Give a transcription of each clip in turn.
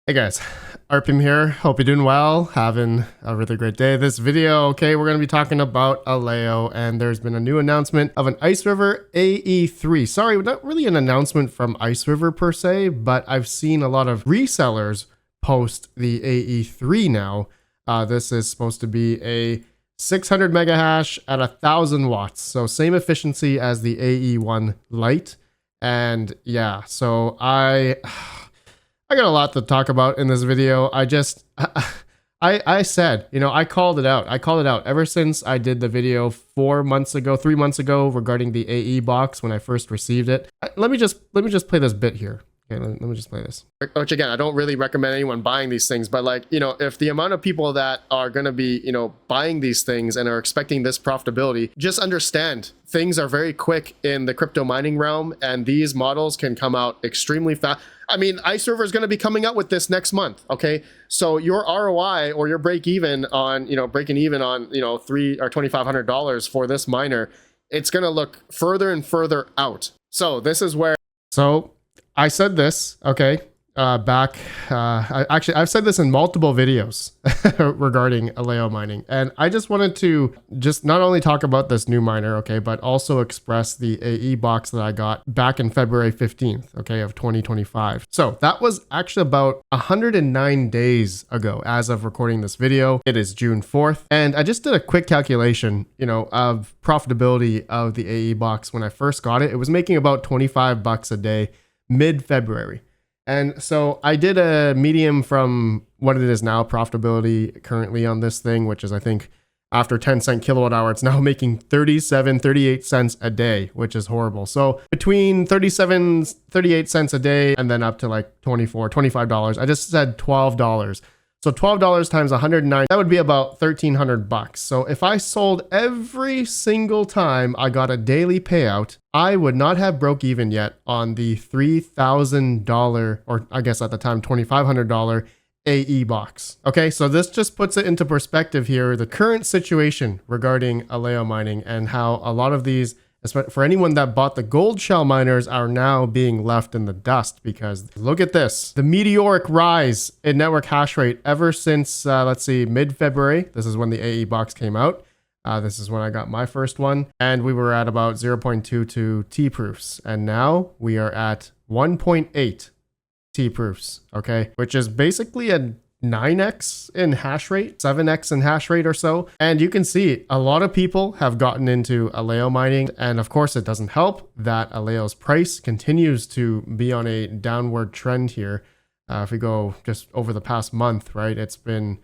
Hey guys, Arpim here. Hope you're doing well, having a really great day. This video, okay, we're going to be talking about Aleo, and there's been a new announcement of an Iceriver AE3. Sorry, not really an announcement from Iceriver per se, but I've seen a lot of resellers post the AE3 now. This is supposed to be a 600 mega hash at 1000 watts, so same efficiency as the AE1 Lite. And yeah, so I got a lot to talk about in this video. I said, I called it out. I called it out ever since I did the video 3 months ago regarding the AE box when I first received it. Let me just play this bit here. Okay, let me just play this. Which again, I don't really recommend anyone buying these things, but like, if the amount of people that are going to be, buying these things and are expecting this profitability, just understand things are very quick in the crypto mining realm, and these models can come out extremely fast. I mean, Iceriver is going to be coming out with this next month. Okay. So your ROI or your breaking even on, $3 or $2,500 for this miner, it's going to look further and further out. So this is where, I said this, okay, I've said this in multiple videos regarding Aleo mining, and I just wanted to not only talk about this new miner, okay, but also express the AE box that I got back in February 15th, okay, of 2025. So that was actually about 109 days ago as of recording this video. It is June 4th, and I just did a quick calculation, of profitability of the AE box. When I first got it, it was making about 25 bucks a day mid-February. And so I did a medium from what it is now, profitability currently on this thing, which is, I think, after 10-cent kilowatt hour, it's now making 38 cents a day, which is horrible. So between 38 cents a day and then up to like $25, I just said $12. So $12 times 109, that would be about 1,300 bucks. So if I sold every single time I got a daily payout, I would not have broke even yet on the $3,000, or I guess at the time $2,500 AE box. Okay, so this just puts it into perspective here, the current situation regarding Aleo mining and how a lot of these, for anyone that bought the gold shell miners, are now being left in the dust. Because look at this, the meteoric rise in network hash rate ever since, let's see, mid-February. This is when the AE box came out. This is when I got my first one, and we were at about 0.22 T proofs, and now we are at 1.8 T proofs, okay, which is basically a 9x in hash rate, 7x in hash rate or so. And you can see a lot of people have gotten into Aleo mining, and of course it doesn't help that Aleo's price continues to be on a downward trend here. If we go just over the past month, right, it's been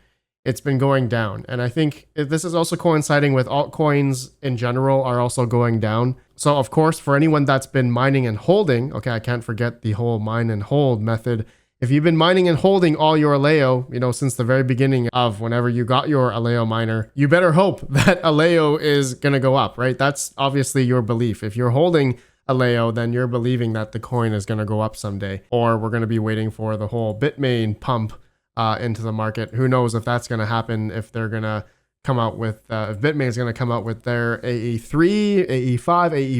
going down. And I think this is also coinciding with altcoins in general are also going down. So of course, for anyone that's been mining and holding, okay, I can't forget the whole mine and hold method. If you've been mining and holding all your Aleo, since the very beginning of whenever you got your Aleo miner, you better hope that Aleo is going to go up, right? That's obviously your belief. If you're holding Aleo, then you're believing that the coin is going to go up someday, or we're going to be waiting for the whole Bitmain pump into the market. Who knows if that's going to happen, if they're going to come out with, if Bitmain is going to come out with their AE3, AE5,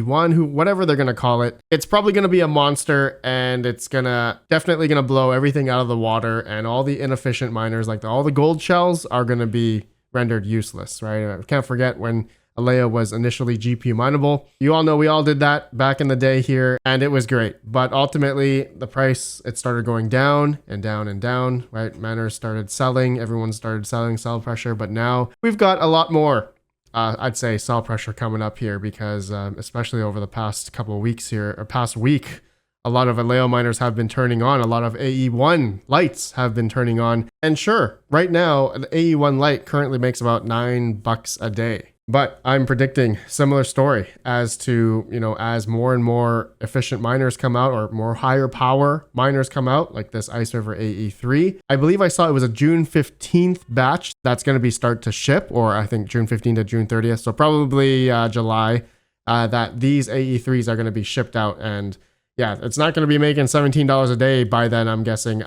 AE1, whatever they're going to call it. It's probably going to be a monster, and it's definitely going to blow everything out of the water, and all the inefficient miners, like all the gold shells, are going to be rendered useless, right? I can't forget when Aleo was initially GPU mineable. You all know we all did that back in the day here, and it was great. But ultimately, the price, it started going down and down and down, right? Miners started selling, everyone started selling, sell pressure, but now we've got a lot more, I'd say, sell pressure coming up here, because especially over the past couple of weeks here, or past week, a lot of Aleo miners have been turning on. A lot of AE1 lights have been turning on. And sure, right now, the AE1 light currently makes about $9 a day. But I'm predicting similar story as to, as more and more efficient miners come out, or more higher power miners come out, like this Iceriver AE3. I believe I saw it was a June 15th batch that's going to be start to ship, or I think June 15th to June 30th. So probably July, that these AE3s are going to be shipped out. And yeah, it's not going to be making $17 a day by then, I'm guessing,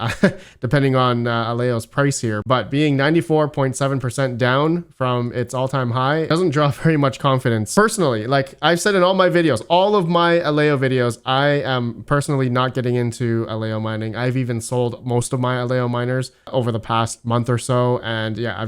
depending on Aleo's price here. But being 94.7% down from its all-time high doesn't draw very much confidence. Personally, like I've said in all my videos, all of my Aleo videos, I am personally not getting into Aleo mining. I've even sold most of my Aleo miners over the past month or so. And yeah,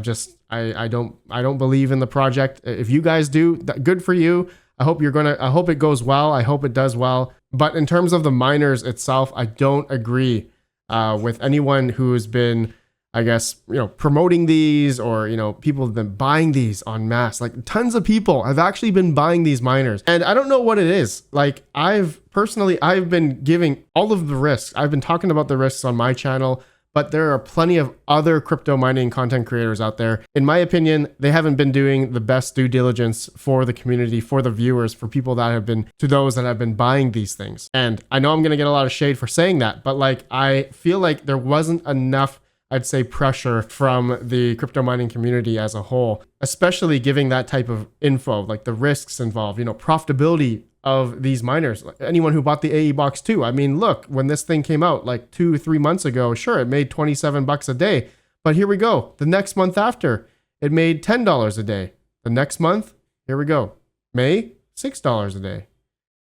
I don't believe in the project. If you guys do, good for you. I hope it goes well. I hope it does well. But in terms of the miners itself, I don't agree with anyone who's been, I guess, promoting these, or, people have been buying these en masse. Like tons of people have actually been buying these miners. And I don't know what it is. Like I've been giving all of the risks. I've been talking about the risks on my channel. But there are plenty of other crypto mining content creators out there. In my opinion, they haven't been doing the best due diligence for the community, for the viewers, for those that have been buying these things. And I know I'm going to get a lot of shade for saying that, but like, I feel like there wasn't enough, I'd say, pressure from the crypto mining community as a whole, especially giving that type of info, like the risks involved, profitability of these miners. Anyone who bought the AE box 2, I mean, look, when this thing came out like 2-3 months ago, sure, it made $27 a day, but here we go. The next month after, it made $10 a day. The next month, here we go, May, $6 a day.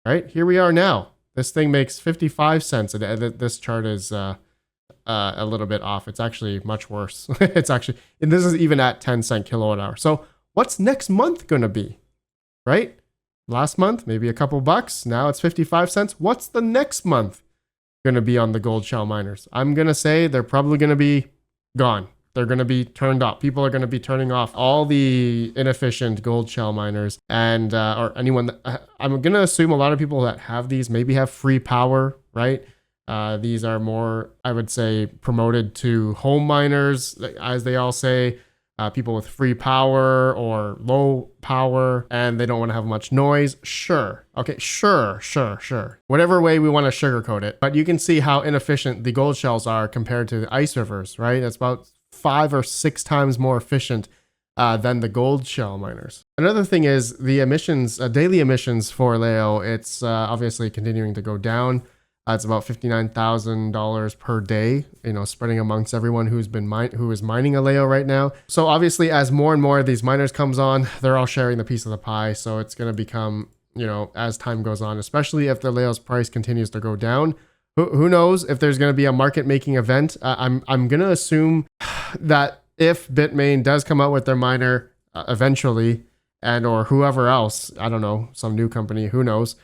Right, here we are now. This thing makes 55 cents a day. This chart is a little bit off. It's actually much worse. And this is even at 10 cent kilowatt hour. So what's next month gonna be, right? Last month, maybe a couple bucks. Now it's 55 cents. What's the next month going to be on the gold shell miners? I'm going to say they're probably going to be gone. They're going to be turned off. People are going to be turning off all the inefficient gold shell miners, and or anyone that, I'm going to assume a lot of people that have these maybe have free power, right? These are more, I would say, promoted to home miners, as they all say. People with free power or low power, and they don't want to have much noise. Sure. Okay, sure. Whatever way we want to sugarcoat it. But you can see how inefficient the gold shells are compared to the Icerivers, right? It's about 5 or 6 times more efficient than the gold shell miners. Another thing is the emissions, daily emissions for Aleo. It's obviously continuing to go down. It's about $59,000 per day, spreading amongst everyone who is mining Aleo right now. So obviously, as more and more of these miners comes on, they're all sharing the piece of the pie. So it's going to become, as time goes on, especially if the Aleo's price continues to go down. Who knows if there's going to be a market making event? I'm going to assume that if Bitmain does come out with their miner eventually, and or whoever else, I don't know, some new company, who knows.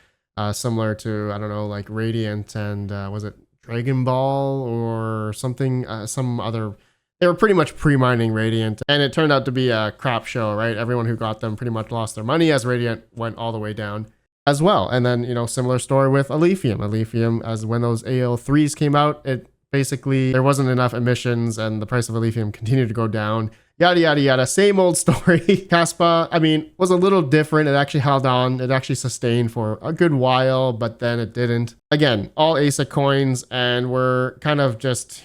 Similar to, I don't know, like Radiant and was it Dragon Ball or something, some other, they were pretty much pre-mining Radiant, and it turned out to be a crap show, right? Everyone who got them pretty much lost their money as Radiant went all the way down as well. And then, similar story with Aletheum, as when those AE3s came out, it basically, there wasn't enough emissions and the price of Aletheum continued to go down. Yada, yada, yada. Same old story. Kaspa, was a little different. It actually held on. It actually sustained for a good while, but then it didn't. Again, all ASIC coins, and we're kind of just,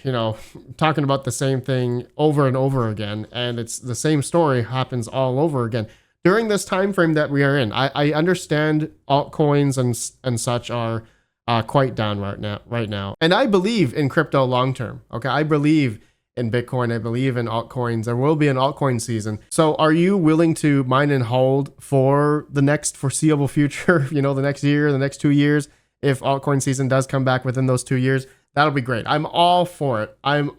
talking about the same thing over and over again. And it's the same story happens all over again. During this time frame that we are in, I understand altcoins and such are quite down right now. And I believe in crypto long term. Okay, I believe in Bitcoin. I believe in altcoins. There will be an altcoin season. So are you willing to mine and hold for the next foreseeable future, the next year, the next 2 years? If altcoin season does come back within those 2 years, that'll be great. I'm all for it. I'm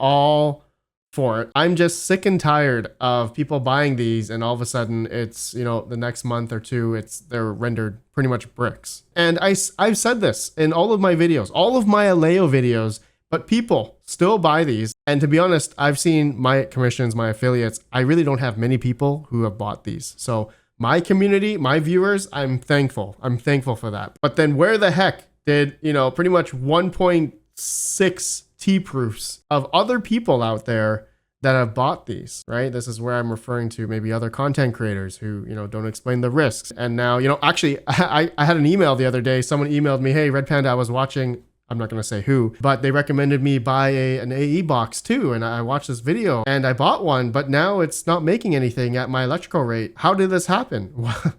just sick and tired of people buying these, and all of a sudden it's, the next month or two, they're rendered pretty much bricks. And I've said this in all of my videos, all of my Aleo videos, but people still buy these. And to be honest, I've seen my commissions, my affiliates, I really don't have many people who have bought these. So my community, my viewers, I'm thankful. I'm thankful for that. But then where the heck did, pretty much 1.6 T-proofs of other people out there that have bought these, right? This is where I'm referring to maybe other content creators who, don't explain the risks. And now, actually, I had an email the other day. Someone emailed me, hey, Red Panda, I was watching, I'm not going to say who, but they recommended me buy an AE box too. And I watched this video and I bought one, but now it's not making anything at my electrical rate. How did this happen?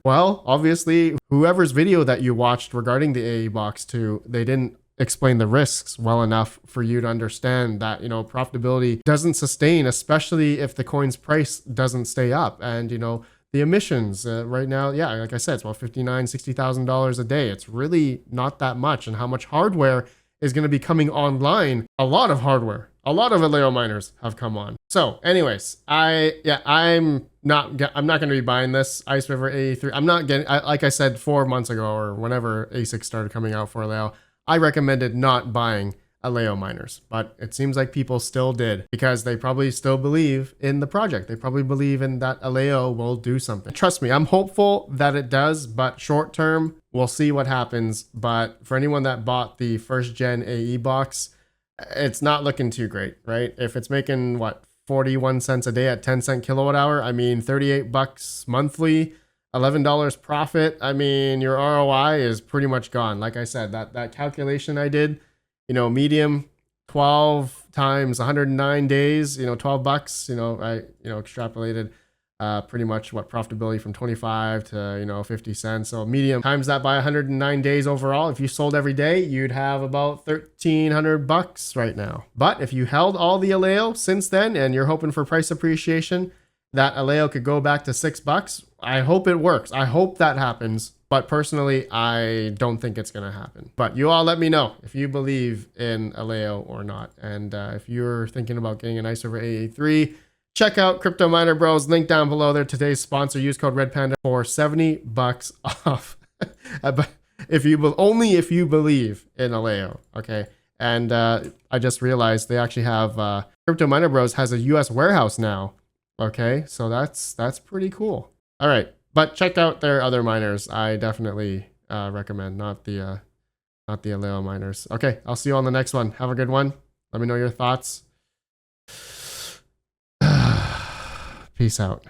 Well, obviously, whoever's video that you watched regarding the AE box 2, explain the risks well enough for you to understand that, you know, profitability doesn't sustain, especially if the coin's price doesn't stay up. And, you know, the emissions right now, yeah, like I said, it's about $60,000 a day. It's really not that much. And how much hardware is going to be coming online? A lot of hardware. A lot of Aleo miners have come on. So anyways, I'm not going to be buying this Iceriver AE3. I'm not getting, like I said 4 months ago or whenever ASIC started coming out for Aleo, I recommended not buying Aleo miners, but it seems like people still did because they probably still believe in the project. They probably believe in that Aleo will do something. Trust me, I'm hopeful that it does, but short term, we'll see what happens. But for anyone that bought the first gen AE box, it's not looking too great, right? If it's making what, 41 cents a day at 10 cent kilowatt hour, I mean, 38 bucks monthly, $11 profit. I mean, your ROI is pretty much gone. Like I said, that calculation I did, you know, medium 12 times 109 days, you know, 12 bucks, you know, I, you know, extrapolated pretty much what profitability from 25 to, you know, 50 cents. So medium times that by 109 days overall. If you sold every day, you'd have about 1,300 bucks right now. But if you held all the Aleo since then and you're hoping for price appreciation, that Aleo could go back to $6. I hope it works. I hope that happens. But personally, I don't think it's going to happen. But you all let me know if you believe in Aleo or not. And if you're thinking about getting an Iceriver AE3, check out Crypto Miner Bros. Link down below there. Today's sponsor. Use code RedPanda for 70 bucks off. But if you only if you believe in Aleo, okay? And I just realized they actually have Crypto Miner Bros. Has a US warehouse now. Okay, so that's pretty cool. All right, but check out their other miners. I definitely recommend, not the Aleo miners. Okay, I'll see you on the next one. Have a good one. Let me know your thoughts. Peace out.